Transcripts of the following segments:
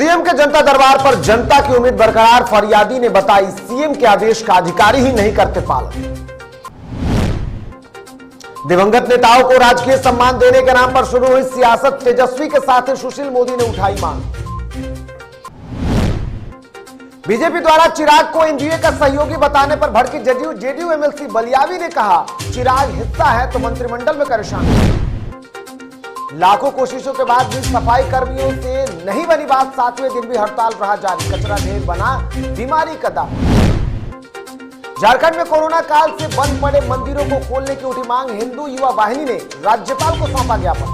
CM के जनता दरबार पर जनता की उम्मीद बरकरार। फरियादी ने बताई सीएम के आदेश का अधिकारी ही नहीं करते पालन। दिवंगत नेताओं को राजकीय सम्मान देने के नाम पर शुरू हुई सियासत। तेजस्वी के साथ सुशील मोदी ने उठाई मांग। बीजेपी द्वारा चिराग को एनडीए का सहयोगी बताने पर भड़की जेडीयू एमएलसी बलियावी ने कहा चिराग हिस्सा है तो मंत्रिमंडल में करे शामिल। लाखों कोशिशों के बाद भी सफाई कर्मियों से नहीं बनी बात। 7वें दिन भी हड़ताल रहा जारी। कचरा ढेर बना बीमारी का दावा। झारखंड में कोरोना काल से बंद पड़े मंदिरों को खोलने की उठी मांग। हिंदू युवा वाहिनी ने राज्यपाल को सौंपा ज्ञापन।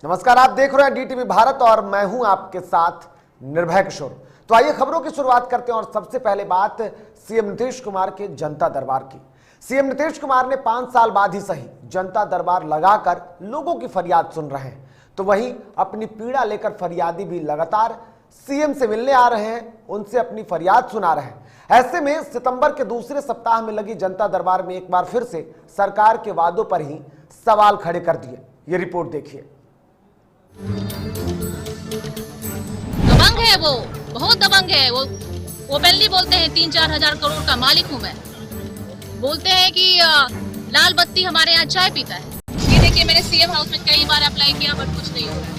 नमस्कार, आप देख रहे हैं डीटीवी भारत और मैं हूं आपके साथ निर्भय किशोर। तो आइए खबरों की शुरुआत करते हैं और सबसे पहले बात सीएम नीतीश कुमार के जनता दरबार की। सीएम नीतीश कुमार ने 5 साल बाद ही सही जनता दरबार लगाकर लोगों की फरियाद सुन रहे हैं, तो वहीं अपनी पीड़ा लेकर फरियादी भी लगातार सीएम से मिलने आ रहे हैं, उनसे अपनी फरियाद सुना रहे हैं। ऐसे में सितंबर के दूसरे सप्ताह में लगी जनता दरबार में एक बार फिर से सरकार के वादों पर ही सवाल खड़े कर दिए। ये रिपोर्ट देखिए। दबंग है वो, बहुत दबंग है वो ओपनली बोलते हैं 3-4 हजार करोड़ का मालिक हूँ मैं। बोलते हैं कि लाल बत्ती हमारे यहाँ चाय पीता है। ये देखिए, मैंने सीएम हाउस में कई बार अप्लाई किया बट कुछ नहीं हो रहा है।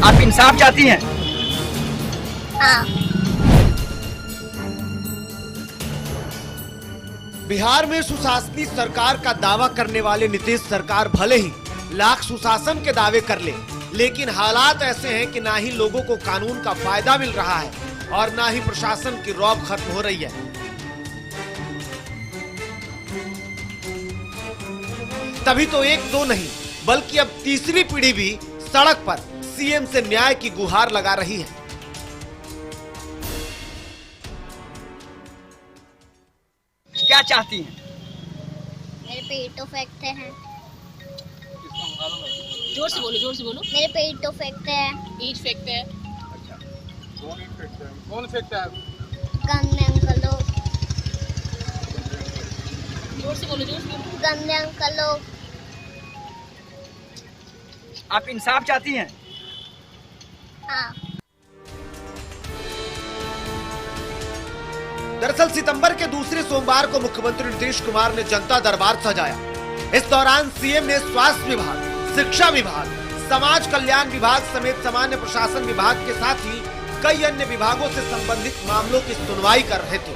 आप इंसाफ चाहती हैं? हाँ। बिहार में सुशासनित सरकार का दावा करने वाले नीतीश सरकार भले ही लाख सुशासन के दावे कर ले, लेकिन हालात ऐसे हैं कि ना ही लोगों को कानून का फायदा मिल रहा है और ना ही प्रशासन की रौब खत्म हो रही है। तभी तो एक दो नहीं बल्कि अब तीसरी पीढ़ी भी सड़क पर सीएम से न्याय की गुहार लगा रही है। क्या चाहती हैं? मेरे पे ईंटों फेंकते हैं। जोर से बोलो, जोर से बोलो। मेरे पे ईंटों फेंकते हैं। ईंट फेंकते हैं। अच्छा, कौन ईंट फेंकता है? कौन फेंकता है? गंदे अंकल लोग। जोर से बोलो, जोर से बोलो। गंदे अंकल लोग। आप इंसाफ चाहती हैं? हाँ। दरअसल सितंबर के दूसरे सोमवार को मुख्यमंत्री नीतीश कुमार ने जनता दरबार सजाया। इस दौरान सीएम ने स्वास्थ्य विभाग, शिक्षा विभाग, समाज कल्याण विभाग समेत सामान्य प्रशासन विभाग के साथ ही कई अन्य विभागों से संबंधित मामलों की सुनवाई कर रहे थे।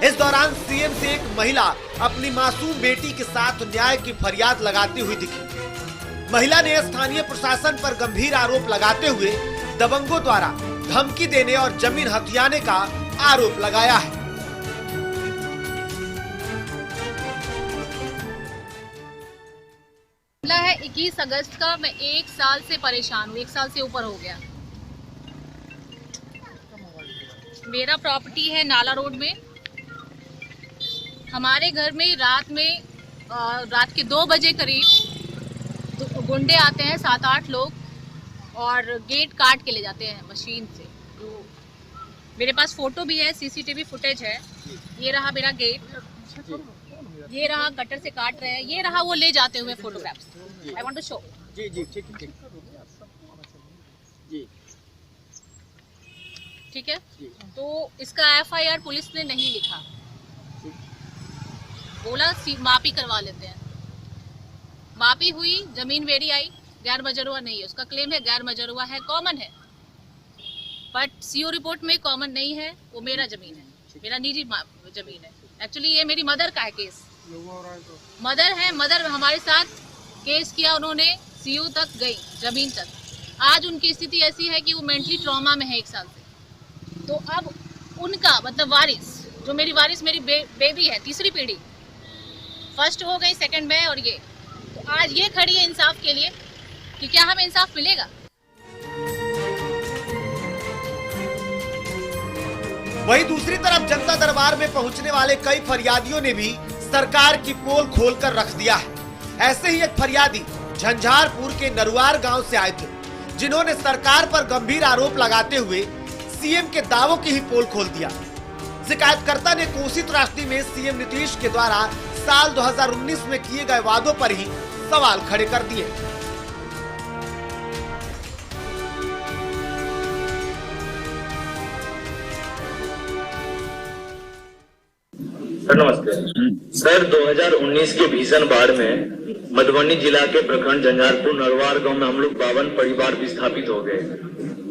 इस दौरान सीएम से एक महिला अपनी मासूम बेटी के साथ न्याय की फरियाद लगाती हुई दिखी। महिला ने स्थानीय प्रशासन पर गंभीर आरोप लगाते हुए दबंगों द्वारा धमकी देने और जमीन हथियाने का आरोप लगाया है। है 21 अगस्त का। मैं 1 साल से परेशान हूँ, 1 साल से ऊपर हो गया। मेरा प्रॉपर्टी है नाला रोड में। हमारे घर में रात के 2 बजे करीब तो गुंडे आते हैं, 7-8 लोग, और गेट काट के ले जाते हैं मशीन से। तो मेरे पास फोटो भी है, सीसीटीवी फुटेज है। ये रहा मेरा गेट, ये रहा कटर से काट रहे हैं, ये रहा वो ले जाते हुए photographs. I want to show. जी जी, ठीक ठीक जी, ठीक है। तो इसका एफआईआर पुलिस ने नहीं लिखा, बोला मापी करवा लेते हैं। मापी हुई, जमीन मेरी आई, गैर मजरूआ नहीं है। उसका क्लेम है गैर मजरूआ है, कॉमन है, बट सीओ रिपोर्ट में कॉमन नहीं है। वो मेरा जमीन है, मेरा निजी जमीन है। एक्चुअली ये मेरी मदर का है केस। मदर है, मदर हमारे साथ केस किया उन्होंने, सीयू तक गई, जमीन तक। आज उनकी स्थिति ऐसी है कि वो मेंटली ट्रॉमा में है 1 साल से। तो अब उनका मतलब वारिस, जो मेरी वारिस मेरी बेबी है, तीसरी पीढ़ी, फर्स्ट हो गई, सेकंड में, और ये तो आज ये खड़ी है इंसाफ के लिए कि क्या हमें इंसाफ मिलेगा। वहीं दूसरी तरफ जनता दरबार में पहुंचने वाले कई फरियादियों ने भी सरकार की पोल खोलकर रख दिया है। ऐसे ही एक फरियादी झंझारपुर के नरुआर गांव से आए थे, जिन्होंने सरकार पर गंभीर आरोप लगाते हुए सीएम के दावों की ही पोल खोल दिया। शिकायतकर्ता ने कोसी त्रासदी में सीएम नीतीश के द्वारा साल 2019 में किए गए वादों पर ही सवाल खड़े कर दिए। सर नमस्ते सर। 2019 के भीषण बाढ़ में मधुबनी जिला के प्रखंड झंझारपुर नरवार गांव में हम लोग 52 परिवार विस्थापित हो गए।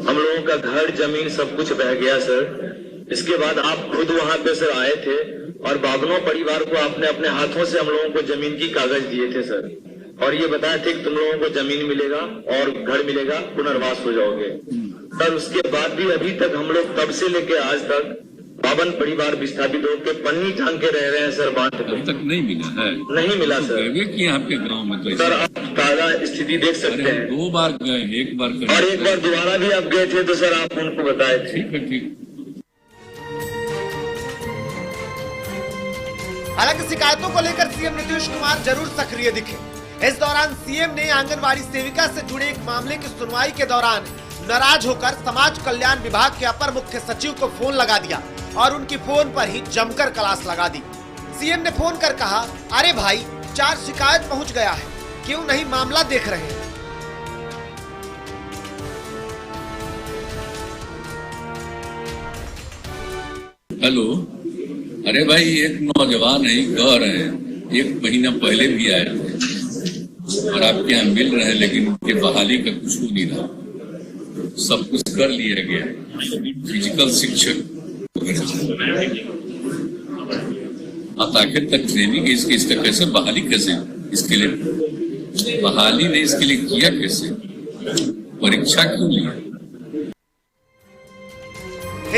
हम लोगों का घर जमीन सब कुछ बह गया सर। इसके बाद आप खुद वहां पे सर आए थे और 52 परिवार को आपने अपने हाथों से हम लोगों को जमीन की कागज दिए थे सर, और ये बताए थे कि तुम लोगों को जमीन मिलेगा और घर मिलेगा, पुनर्वास हो जाओगे सर। उसके बाद भी अभी तक हम लोग तब से लेके आज तक 52 परिवार विस्थापित होकर पन्नी टांग के रह रहे हैं सर। बांध अब तक नहीं मिला है, नहीं मिला सर। गए कि आपके गांव में तो सर आप ताजा स्थिति देख सकते हैं। 2 बार गए, एक बार और एक बार दोबारा भी आप गए थे तो सर आप उनको बताए थे। ठीक है, ठीक। हालांकि शिकायतों को लेकर सीएम नीतीश कुमार जरूर सक्रिय दिखे। इस दौरान सीएम ने आंगनबाड़ी सेविका से जुड़े एक मामले की सुनवाई के दौरान नाराज होकर समाज कल्याण विभाग के अपर मुख्य सचिव को फोन लगा दिया और उनकी फोन पर ही जमकर क्लास लगा दी। सीएम ने फोन कर कहा, अरे भाई 4 शिकायत पहुंच गया है, क्यों नहीं मामला देख रहे हैं। हेलो, अरे भाई एक नौजवान है, कह रहे हैं 1 महीना पहले भी आए थे और आपके यहाँ मिल रहे हैं, लेकिन उनके बहाली का कुछ हो नहीं रहा। सब कुछ कर लिया गया, फिजिकल शिक्षक आखिर तक ट्रेनिंग इसका कैसे बहाली, कैसे इसके लिए बहाली ने इसके लिए किया, कैसे परीक्षा क्यों लिया।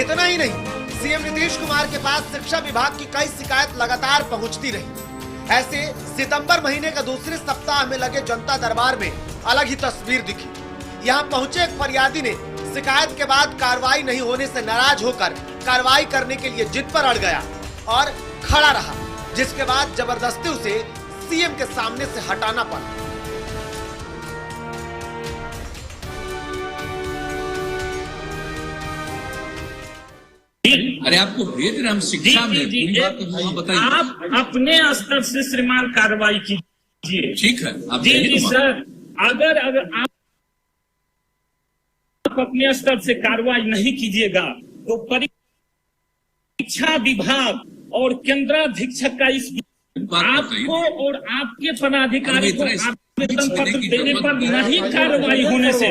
इतना ही नहीं, सीएम नीतीश कुमार के पास शिक्षा विभाग की कई शिकायत लगातार पहुंचती रही। ऐसे सितंबर महीने का दूसरे सप्ताह में लगे जनता दरबार में अलग ही तस्वीर दिखी। यहाँ पहुंचे एक फरियादी ने शिकायत के बाद कार्रवाई नहीं होने से नाराज होकर कार्रवाई करने के लिए जिद पर अड़ गया और खड़ा रहा, जिसके बाद जबरदस्ती उसे सीएम के सामने से हटाना पड़ा। अरे आपको भेज रहे हम शिक्षा में, पूरी बात तो बताइए। आप अपने स्तर से श्रीमान कार्रवाई कीजिए। ठीक है, आप जी सर, अगर आप अपने स्तर से कार्रवाई नहीं कीजिएगा तो परीक्षा विभाग और केंद्राधीक्षक का इस आपको और आपके पदाधिकारी को आवेदन पत्र देने पर नहीं कार्रवाई होने से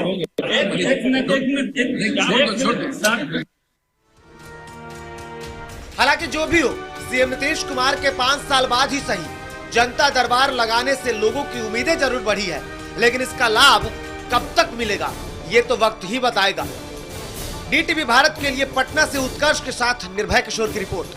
हालांकि जो भी हो, सीएम नीतीश कुमार के 5 साल बाद ही सही जनता दरबार लगाने से लोगों की उम्मीदें जरूर बढ़ी है, लेकिन इसका लाभ कब तक मिलेगा ये तो वक्त ही बताएगा। डीटीवी भारत के लिए पटना से उत्कर्ष के साथ निर्भय किशोर की रिपोर्ट।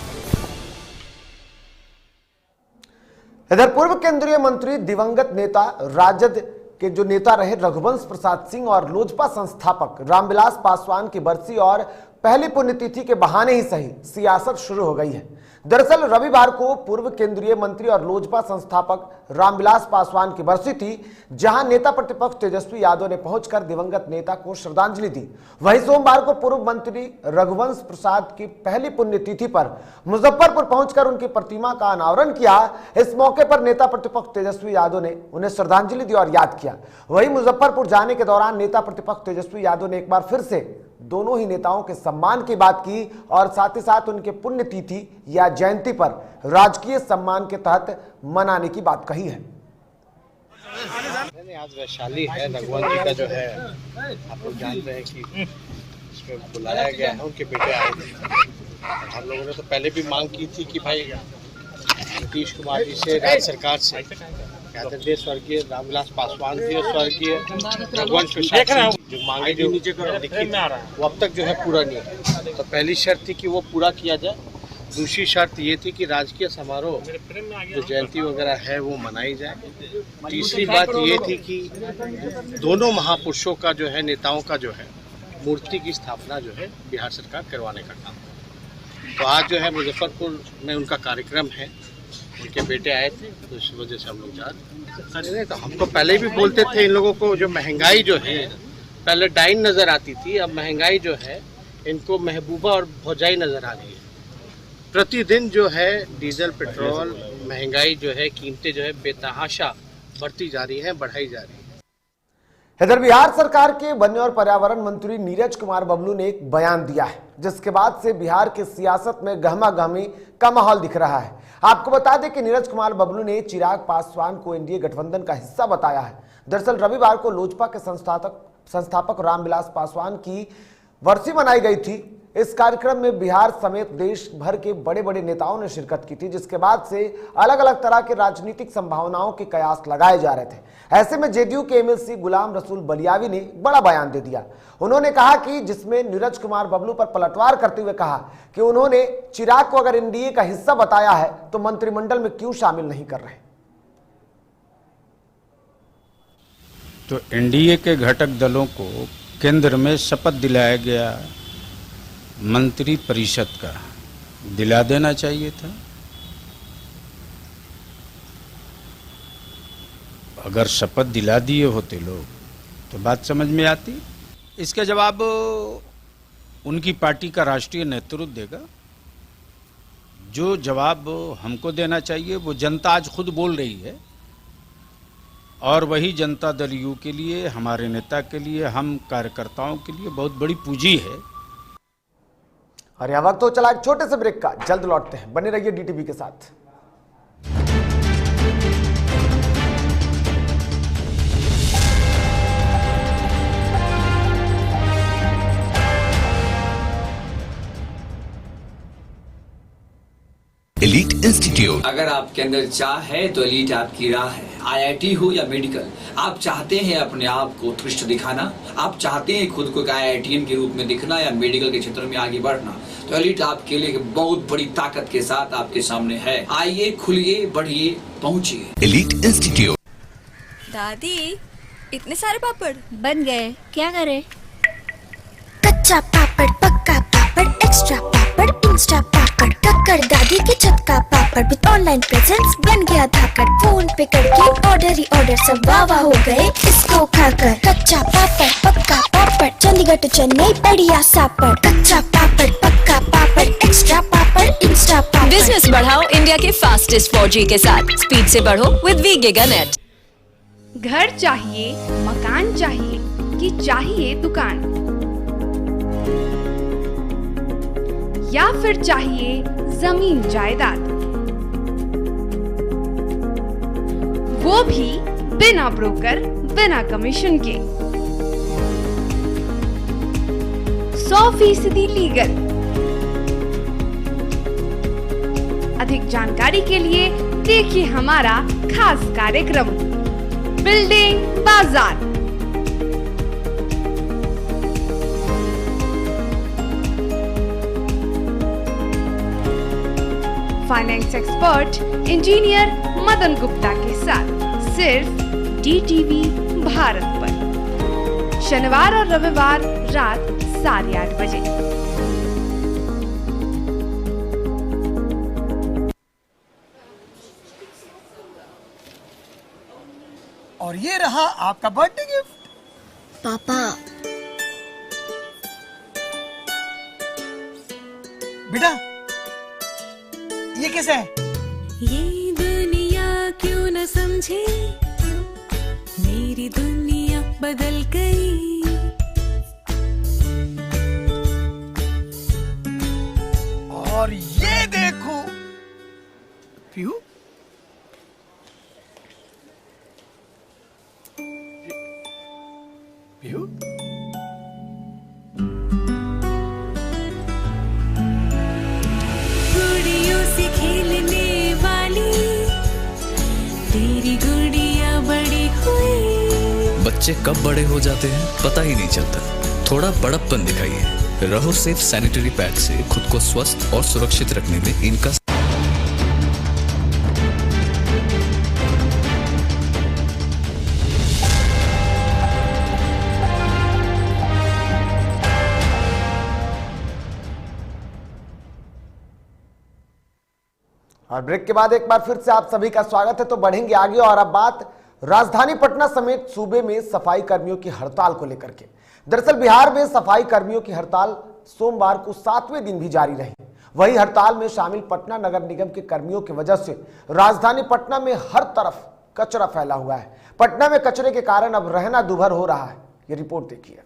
इधर पूर्व केंद्रीय मंत्री दिवंगत नेता राजद के जो नेता रहे रघुवंश प्रसाद सिंह और लोजपा संस्थापक रामविलास पासवान की बरसी और पहली पुण्यतिथि के बहाने ही सही सियासत शुरू हो गई है। दरअसल रविवार को पूर्व केंद्रीय मंत्री और लोजपा संस्थापक रामविलास पासवान की बरसी थी, जहां नेता प्रतिपक्ष तेजस्वी यादव ने पहुंचकर दिवंगत नेता को श्रद्धांजलि दी। वहीं सोमवार को पूर्व मंत्री रघुवंश प्रसाद की पहली पुण्यतिथि पर मुजफ्फरपुर पहुंचकर उनकी प्रतिमा का अनावरण किया। इस मौके पर नेता प्रतिपक्ष तेजस्वी यादव ने उन्हें श्रद्धांजलि दी और याद किया। वहीं मुजफ्फरपुर जाने के दौरान नेता प्रतिपक्ष तेजस्वी यादव ने एक बार फिर से दोनों ही नेताओं के सम्मान की बात की और साथ ही साथ उनके पुण्यतिथि या जयंती पर राजकीय सम्मान के तहत मनाने की बात कही है। आज वैशाली है, रघुवंश जी का जो है आप लोग जानते हैं कि इसमें बुलाया गया है, उनके बेटे आए थे। हम लोगों ने तो पहले भी मांग की थी कि भाई नीतीश कुमार जी से, राज्य सरकार से, आदरणीय स्वर्गीय रामविलास पासवान जी और स्वर्गीय रघुवंश प्रसाद जो मांगे जो लिखी वो अब तक जो है पूरा नहीं है। तो पहली शर्त थी कि वो पूरा किया जाए। दूसरी शर्त ये थी कि राजकीय समारोह जो जयंती वगैरह है वो मनाई जाए। तीसरी बात ये थी कि दोनों महापुरुषों का जो है, नेताओं का जो है, मूर्ति की स्थापना जो है बिहार सरकार करवाने का काम। तो आज जो है मुजफ्फरपुर में उनका कार्यक्रम है, उनके बेटे आए थे, तो इस वजह से हम लोग जा रहे हैं। तो हम तो पहले भी बोलते थे इन लोगों को, जो महंगाई जो है, पहले डाइन नज़र आती थी, अब महंगाई जो है इनको महबूबा और भौजाई नज़र आ रही है। प्रतिदिन जो है डीजल पेट्रोल महंगाई जो है, कीमतें जो है बेतहाशा बढ़ती जा रही हैं, बढ़ाई जा रही है। इधर बिहार सरकार के वन और पर्यावरण मंत्री नीरज कुमार बबलू ने एक बयान दिया है, जिसके बाद से बिहार की सियासत में गहमा-गहमी का माहौल दिख रहा है। आपको बता दें कि नीरज कुमार बबलू ने चिराग पासवान को एनडीए गठबंधन का हिस्सा बताया है। दरअसल रविवार को लोजपा के संस्थापक रामविलास पासवान की वर्सी मनाई गई थी। इस कार्यक्रम में बिहार समेत देश भर के बड़े बड़े नेताओं ने शिरकत की थी, जिसके बाद से अलग अलग तरह के राजनीतिक संभावनाओं के कयास लगाए जा रहे थे। ऐसे में जेडीयू के एमएलसी गुलाम रसूल बलियावी ने बड़ा बयान दे दिया। उन्होंने कहा कि जिसमें नीरज कुमार बबलू पर पलटवार करते हुए कहा कि उन्होंने चिराग को अगर एनडीए का हिस्सा बताया है तो मंत्रिमंडल में क्यों शामिल नहीं कर रहे। तो एनडीए के घटक दलों को केंद्र में शपथ दिलाया गया मंत्री परिषद का दिला देना चाहिए था। अगर शपथ दिला दिए होते लोग तो बात समझ में आती। इसका जवाब उनकी पार्टी का राष्ट्रीय नेतृत्व देगा। जो जवाब हमको देना चाहिए वो जनता आज खुद बोल रही है, और वही जनता दल यू के लिए, हमारे नेता के लिए, हम कार्यकर्ताओं के लिए बहुत बड़ी पूंजी है। और यह वक्त तो चला एक छोटे से ब्रेक का, जल्द लौटते हैं, बने रहिए डीटीवी के साथ। एलीट इंस्टीट्यूट, अगर आपके अंदर चाह है तो एलीट आपकी राह है। आईआईटी हो या मेडिकल, आप चाहते हैं अपने आप को उत्कृष्ट दिखाना, आप चाहते हैं खुद को एक आईआईटीएन के रूप में दिखना या मेडिकल के क्षेत्र में आगे बढ़ना, तो एलीट आपके लिए बहुत बड़ी ताकत के साथ आपके सामने है। आइए, खुलिए, बढ़िए, पहुंचिए। Elite institute. दादी, इतने सारे पापड़ बन गए, क्या करे? कच्चा पापड़, पक्का पापड़, एक्स्ट्रा पापड़, इंस्टा पापड़, टक्कर दादी के छत का पापड़ विद ऑनलाइन प्रेजेंस बन गया धाकड़। फोन पे करके ऑर्डर ही ऑर्डर, सब वाह हो गए इसको खाकर। कच्चा पापड़, पक्का पापड़, चंडीगढ़ टू चेन्नई बढ़िया सापड़। कच्चा पापड़, पक्का पापड़, एक्स्ट्रा पापड़, इंस्टा पापड़। बिजनेस बढ़ाओ इंडिया के फास्टेस्ट 4G के साथ। स्पीड से बढ़ो विद वी गिगानेट। घर चाहिए, मकान चाहिए कि चाहिए दुकान, या फिर चाहिए जमीन जायदाद, वो भी बिना ब्रोकर, बिना कमीशन के, 100% लीगल। अधिक जानकारी के लिए देखिए हमारा खास कार्यक्रम बिल्डिंग बाजार। Finance expert engineer Madan Gupta के साथ सिर्फ डीटीवी भारत पर, शनिवार और रविवार रात 8:30 बजे। और ये रहा आपका बर्थडे गिफ्ट। पापा, बेटा ये कैसा है? ये दुनिया क्यों न समझे, मेरी दुनिया बदल गई। और ये देखो पीहू, पीहू गुड़ियों से खेलने वाली तेरी गुड़िया बड़ी हुई। बच्चे कब बड़े हो जाते हैं पता ही नहीं चलता। थोड़ा बड़प्पन दिखाइए। रहो सेफ सैनिटरी पैड से खुद को स्वस्थ और सुरक्षित रखने में इनका। और ब्रेक के बाद एक बार फिर से आप सभी का स्वागत है। तो बढ़ेंगे आगे और अब बात राजधानी पटना समेत सूबे में सफाई कर्मियों की हड़ताल को लेकर के। दरअसल बिहार में सफाई कर्मियों की हड़ताल सोमवार को 7वें दिन भी जारी रही। वहीं हड़ताल में शामिल पटना नगर निगम के कर्मियों की वजह से राजधानी पटना में हर तरफ कचरा फैला हुआ है। पटना में कचरे के कारण अब रहना दूभर हो रहा है। ये रिपोर्ट देखिए।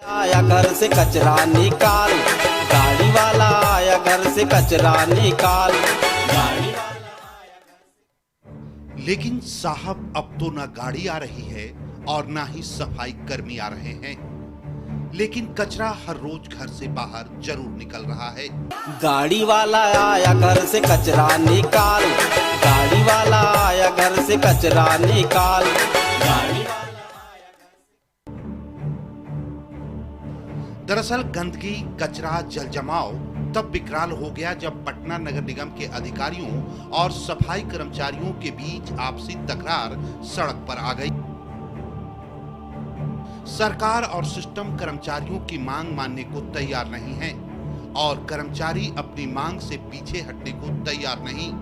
आया घर से कचरा निकाल, गाड़ी वाला आया घर से कचरा निकाल, गाड़ी वाला। लेकिन साहब अब तो ना गाड़ी आ रही है और ना ही सफाई कर्मी आ रहे हैं, लेकिन कचरा हर रोज घर से बाहर जरूर निकल रहा है। गाड़ी वाला आया घर से कचरा निकाल, गाड़ी वाला आया घर से कचरा निकाल, गाड़ी वाला। दरअसल गंदगी, कचरा, जल जमाव तब विकराल हो गया जब पटना नगर निगम के अधिकारियों और सफाई कर्मचारियों के बीच आपसी तकरार सड़क पर आ गई। सरकार और सिस्टम कर्मचारियों की मांग मानने को तैयार नहीं है और कर्मचारी अपनी मांग से पीछे हटने को तैयार नहीं।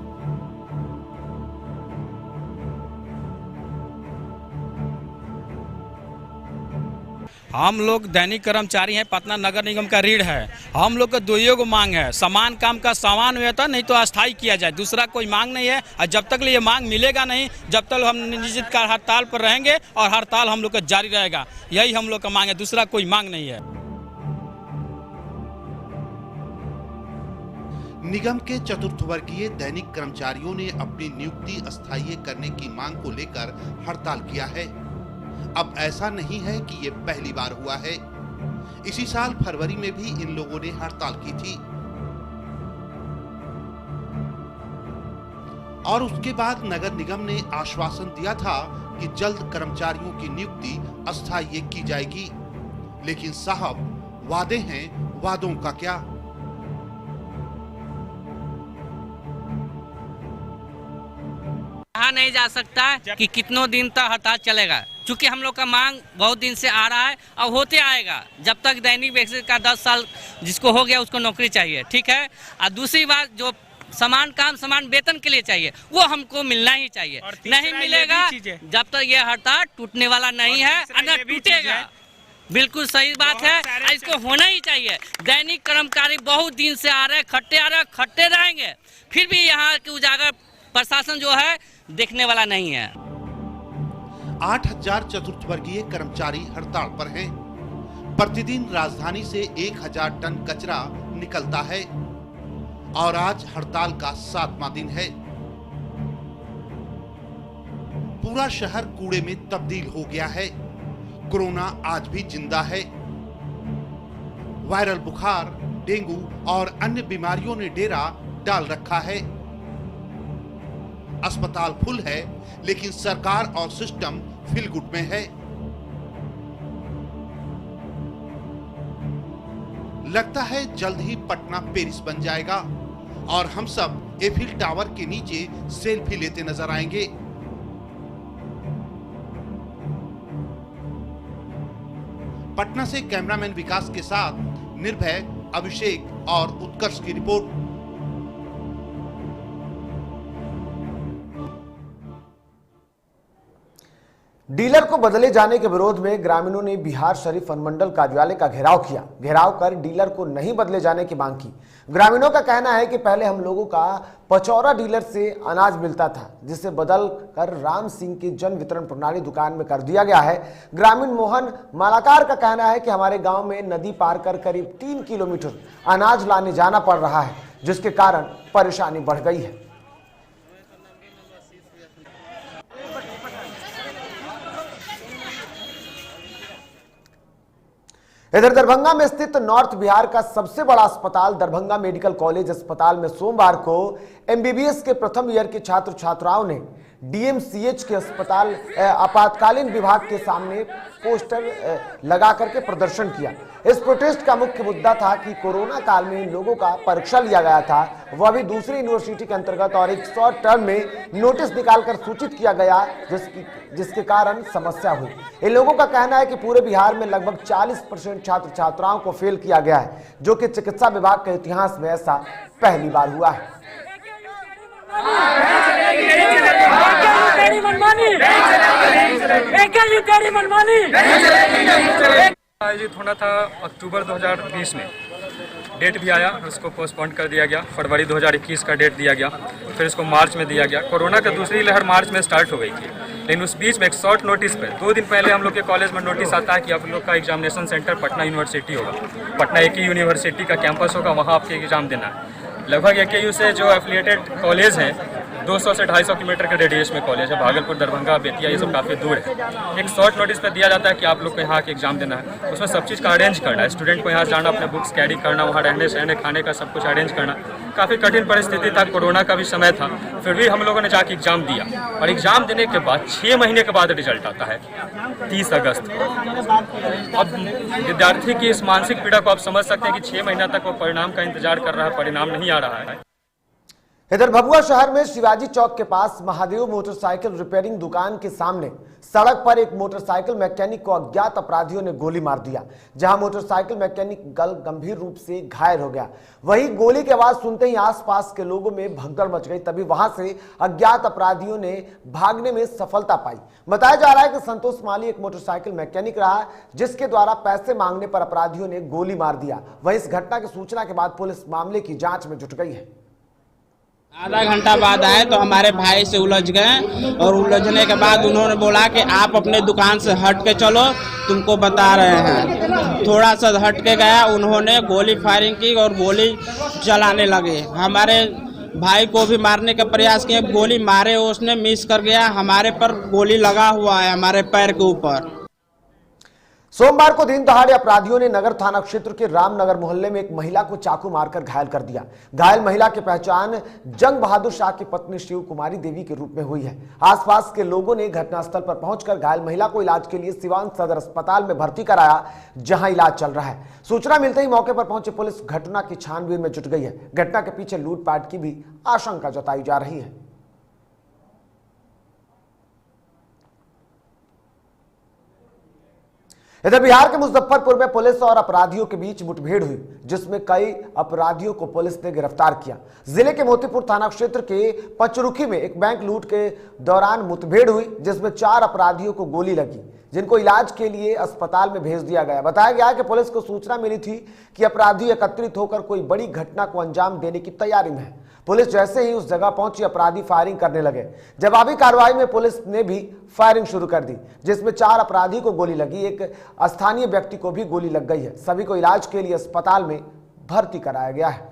हम लोग दैनिक कर्मचारी हैं, पटना नगर निगम का रीढ़ है। हम लोग का दो ही मांग है, समान काम का समान वेतन, नहीं तो अस्थायी किया जाए, दूसरा कोई मांग नहीं है। और जब तक ये मांग मिलेगा नहीं, जब तक हम निश्चित का हड़ताल पर रहेंगे और हड़ताल हम लोग का जारी रहेगा। यही हम लोग का मांग है, दूसरा कोई मांग नहीं है। निगम के चतुर्थ वर्गीय दैनिक कर्मचारियों ने अपनी नियुक्ति अस्थायी करने की मांग को लेकर हड़ताल किया है। अब ऐसा नहीं है कि ये पहली बार हुआ है। इसी साल फरवरी में भी इन लोगों ने हड़ताल की थी और उसके बाद नगर निगम ने आश्वासन दिया था कि जल्द कर्मचारियों की नियुक्ति अस्थायी की जाएगी। लेकिन साहब, वादे हैं, वादों का क्या? कहा नहीं जा सकता कि कितनों दिन तक हड़ताल चलेगा, क्योंकि हम लोग का मांग बहुत दिन से आ रहा है और होते आएगा। जब तक दैनिक बेसिस का 10 साल जिसको हो गया उसको नौकरी चाहिए, ठीक है। और दूसरी बात, जो समान काम समान वेतन के लिए चाहिए वो हमको मिलना ही चाहिए। नहीं मिलेगा जब तक ये हड़ताल टूटने वाला नहीं है, न टूटेगा। बिल्कुल सही बात है, इसको होना ही चाहिए। दैनिक कर्मचारी बहुत दिन से आ रहे, खट्टे रहेंगे, फिर भी यहाँ के उजागर प्रशासन जो है देखने वाला नहीं है। 8000 चतुर्थ वर्गीय कर्मचारी हड़ताल पर हैं। प्रतिदिन राजधानी से 1000 टन कचरा निकलता है और आज हड़ताल का 7वां दिन है। पूरा शहर कूड़े में तब्दील हो गया है। कोरोना आज भी जिंदा है। वायरल बुखार, डेंगू और अन्य बीमारियों ने डेरा डाल रखा है। अस्पताल फुल है, लेकिन सरकार और सिस्टम फिलगुट में है। लगता है जल्द ही पटना पेरिस बन जाएगा और हम सब एफिल टावर के नीचे सेल्फी लेते नजर आएंगे। पटना से कैमरामैन विकास के साथ निर्भय, अभिषेक और उत्कर्ष की रिपोर्ट। डीलर को बदले जाने के विरोध में ग्रामीणों ने बिहार शरीफ अनुमंडल कार्यालय का घेराव किया। घेराव कर डीलर को नहीं बदले जाने की मांग की। ग्रामीणों का कहना है कि पहले हम लोगों का पचौरा डीलर से अनाज मिलता था, जिसे बदल कर राम सिंह की जन वितरण प्रणाली दुकान में कर दिया गया है। ग्रामीण मोहन मालाकार का कहना है कि हमारे गांव में नदी पार कर करीब 3 किलोमीटर अनाज लाने जाना पड़ रहा है, जिसके कारण परेशानी बढ़ गई है। इधर दरभंगा में स्थित नॉर्थ बिहार का सबसे बड़ा अस्पताल दरभंगा मेडिकल कॉलेज अस्पताल में सोमवार को एमबीबीएस के प्रथम ईयर के छात्र छात्राओं ने डीएमसीएच के अस्पताल आपातकालीन विभाग के सामने पोस्टर लगा करके प्रदर्शन किया। इस प्रोटेस्ट का मुख्य मुद्दा था कि कोरोना काल में इन लोगों का परीक्षा लिया गया था, वह भी दूसरी यूनिवर्सिटी के अंतर्गत, और एक शॉर्ट टर्म में नोटिस निकालकर सूचित किया गया, जिसके कारण समस्या हुई। इन लोगों का कहना है कि पूरे बिहार में लगभग 40% छात्र छात्राओं को फेल किया गया है, जो कि चिकित्सा विभाग के इतिहास में ऐसा पहली बार हुआ है। आयोजित होना था अक्टूबर 2020 में, डेट भी आया, उसको पोस्टपोन कर दिया गया। फरवरी 2021 का डेट दिया गया, फिर इसको मार्च में दिया गया। कोरोना का दूसरी लहर मार्च में स्टार्ट हो गई थी, लेकिन उस बीच में एक शॉर्ट नोटिस पे 2 दिन पहले हम लोग के कॉलेज में नोटिस आता है कि आप लोग का एग्जामिनेशन सेंटर पटना यूनिवर्सिटी होगा। पटना एक ही यूनिवर्सिटी का कैंपस होगा, वहाँ आपके एग्जाम देना है। लगभग AKU से जो एफिलिएटेड कॉलेज हैं 200 से 250 किलोमीटर के रेडियस में कॉलेज है। भागलपुर, दरभंगा, बेतिया ये सब काफ़ी दूर है। एक शॉर्ट नोटिस पे दिया जाता है कि आप लोग को यहाँ के एग्जाम देना है। उसमें सब चीज़ का अरेंज करना है, स्टूडेंट को यहाँ जाना, अपने बुक्स कैरी करना, वहाँ रहने सहने खाने का सब कुछ अरेंज करना। काफ़ी कठिन परिस्थिति था, कोरोना का भी समय था, फिर भी हम लोगों ने जाके एग्जाम दिया। और एग्जाम देने के बाद 6 महीने के बाद रिजल्ट आता है 30 अगस्त को। अब विद्यार्थी की इस मानसिक पीड़ा को आप समझ सकते हैं कि 6 महीना तक वो परिणाम का इंतजार कर रहा है, परिणाम नहीं आ रहा है। इधर भभुआ शहर में शिवाजी चौक के पास महादेव मोटरसाइकिल रिपेयरिंग दुकान के सामने सड़क पर एक मोटरसाइकिल मैकेनिक को अज्ञात अपराधियों ने गोली मार दिया, जहां मोटरसाइकिल मैकेनिक गंभीर रूप से घायल हो गया। वहीं गोली की आवाज सुनते ही आसपास के लोगों में भगदड़ मच गई। तभी वहां से अज्ञात अपराधियों ने भागने में सफलता पाई। बताया जा रहा है कि संतोष माली एक मोटरसाइकिल मैकेनिक रहा, जिसके द्वारा पैसे मांगने पर अपराधियों ने गोली मार दिया। वहीं इस घटना की सूचना के बाद पुलिस मामले की जांच में जुट गई है। आधा घंटा बाद आए तो हमारे भाई से उलझ गए, और उलझने के बाद उन्होंने बोला कि आप अपने दुकान से हट के चलो, तुमको बता रहे हैं। थोड़ा सा हट के गया, उन्होंने गोली फायरिंग की और गोली चलाने लगे। हमारे भाई को भी मारने का प्रयास किया, गोली मारे उसने मिस कर गया। हमारे पर गोली लगा हुआ है, हमारे पैर के ऊपर। सोमवार को दिन दहाड़े अपराधियों ने नगर थाना क्षेत्र के रामनगर मोहल्ले में एक महिला को चाकू मारकर घायल कर दिया। घायल महिला की पहचान जंग बहादुर शाह की पत्नी शिव कुमारी देवी के रूप में हुई है। आसपास के लोगों ने घटनास्थल पर पहुंचकर घायल महिला को इलाज के लिए सिवान सदर अस्पताल में भर्ती कराया, जहां इलाज चल रहा है। सूचना मिलते ही मौके पर पहुंची पुलिस घटना की छानबीन में जुट गई है। घटना के पीछे लूटपाट की भी आशंका जताई जा रही है। इधर बिहार के मुजफ्फरपुर में पुलिस और अपराधियों के बीच मुठभेड़ हुई, जिसमें कई अपराधियों को पुलिस ने गिरफ्तार किया। जिले के मोतीपुर थाना क्षेत्र के पचरुखी में एक बैंक लूट के दौरान मुठभेड़ हुई, जिसमें 4 अपराधियों को गोली लगी, जिनको इलाज के लिए अस्पताल में भेज दिया गया। बताया गया कि पुलिस को सूचना मिली थी कि अपराधी एकत्रित होकर कोई बड़ी घटना को अंजाम देने की तैयारी में है। पुलिस जैसे ही उस जगह पहुंची, अपराधी फायरिंग करने लगे। जवाबी कार्रवाई में पुलिस ने भी फायरिंग शुरू कर दी, जिसमें 4 अपराधी को गोली लगी। एक स्थानीय व्यक्ति को भी गोली लग गई है। सभी को इलाज के लिए अस्पताल में भर्ती कराया गया है।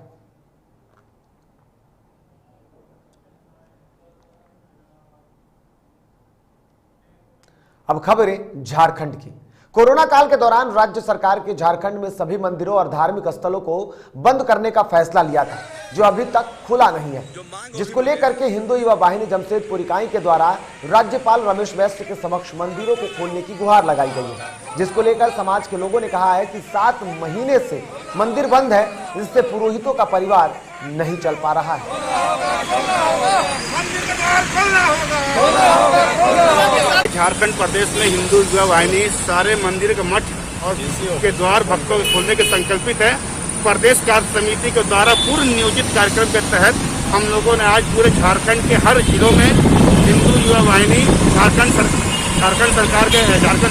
अब खबरें झारखंड की। कोरोना काल के दौरान राज्य सरकार के झारखंड में सभी मंदिरों और धार्मिक स्थलों को बंद करने का फैसला लिया था, जो अभी तक खुला नहीं है, जिसको लेकर के हिंदू युवा वाहिनी जमशेदपुर इकाई के द्वारा राज्यपाल रमेश बैस के समक्ष मंदिरों को खोलने की गुहार लगाई गई है, जिसको लेकर समाज के लोगों ने कहा है कि 7 महीने से मंदिर बंद है, जिससे पुरोहितों का परिवार नहीं चल पा रहा है। झारखंड प्रदेश में हिंदू युवा वाहिनी सारे मंदिर के मठ और के द्वार भक्तों को खोलने के संकल्पित है। प्रदेश कार्य समिति के द्वारा पूर्व नियोजित कार्यक्रम के तहत हम लोगों ने आज पूरे झारखंड के हर जिलों में हिंदू युवा वाहिनी झारखंड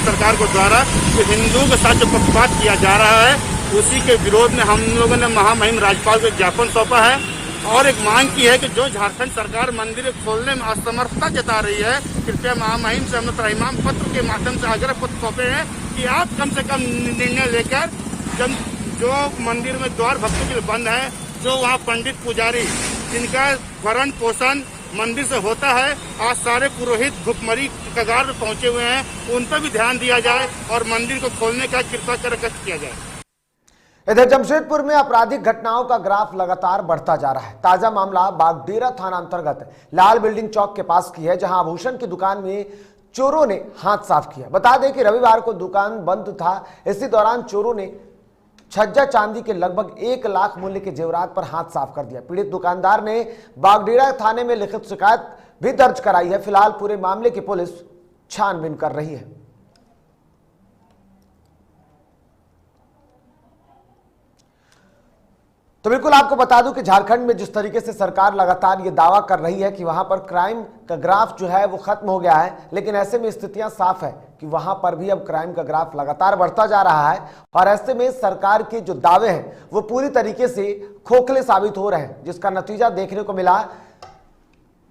सरकार को द्वारा हिंदुओं के साथ जो पक्षपात किया जा रहा है, उसी के विरोध में हम लोगों ने महामहिम राज्यपाल को ज्ञापन सौंपा है और एक मांग की है कि जो झारखंड सरकार मंदिर खोलने में असमर्थता जता रही है, कृपया महामहिम से हमने त्रैमाम पत्र के माध्यम से आग्रह पत्र सौंपे हैं कि आप कम से कम निर्णय लेकर जो मंदिर में द्वार भक्तों के लिए बंद है, जो वहाँ पंडित पुजारी जिनका भरण पोषण मंदिर से होता है, आज सारे पुरोहित भुखमरी कगार में पहुंचे हुए हैं, उन पर भी ध्यान दिया जाए और मंदिर को खोलने का कृपा कर किया जाए। इधर जमशेदपुर में आपराधिक घटनाओं का ग्राफ लगातार बढ़ता जा रहा है। ताजा मामला बागडेरा थाना अंतर्गत लाल बिल्डिंग चौक के पास की है, जहां आभूषण की दुकान में चोरों ने हाथ साफ किया। बता दें कि रविवार को दुकान बंद था। इसी दौरान चोरों ने छज्जा चांदी के लगभग 1 लाख मूल्य के जेवरात पर हाथ साफ कर दिया। पीड़ित दुकानदार ने बागडेरा थाने में लिखित शिकायत भी दर्ज कराई है। फिलहाल पूरे मामले की पुलिस छानबीन कर रही है। तो बिल्कुल आपको बता दूं कि झारखंड में जिस तरीके से सरकार लगातार ये दावा कर रही है कि वहां पर क्राइम का ग्राफ जो है वो खत्म हो गया है, लेकिन ऐसे में स्थितियां साफ है कि वहां पर भी अब क्राइम का ग्राफ लगातार बढ़ता जा रहा है और ऐसे में सरकार के जो दावे हैं वो पूरी तरीके से खोखले साबित हो रहे हैं, जिसका नतीजा देखने को मिला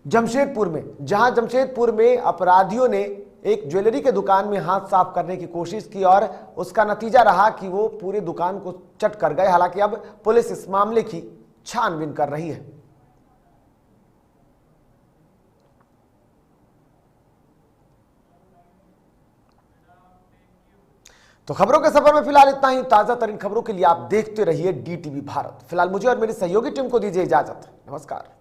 जमशेदपुर में, जहां जमशेदपुर में अपराधियों ने एक ज्वेलरी के दुकान में हाथ साफ करने की कोशिश की और उसका नतीजा रहा कि वो पूरी दुकान को चट कर गए। हालांकि अब पुलिस इस मामले की छानबीन कर रही है। तो खबरों के सफर में फिलहाल इतना ही। ताजा तरीन खबरों के लिए आप देखते रहिए DTV भारत। फिलहाल मुझे और मेरी सहयोगी टीम को दीजिए इजाजत। नमस्कार।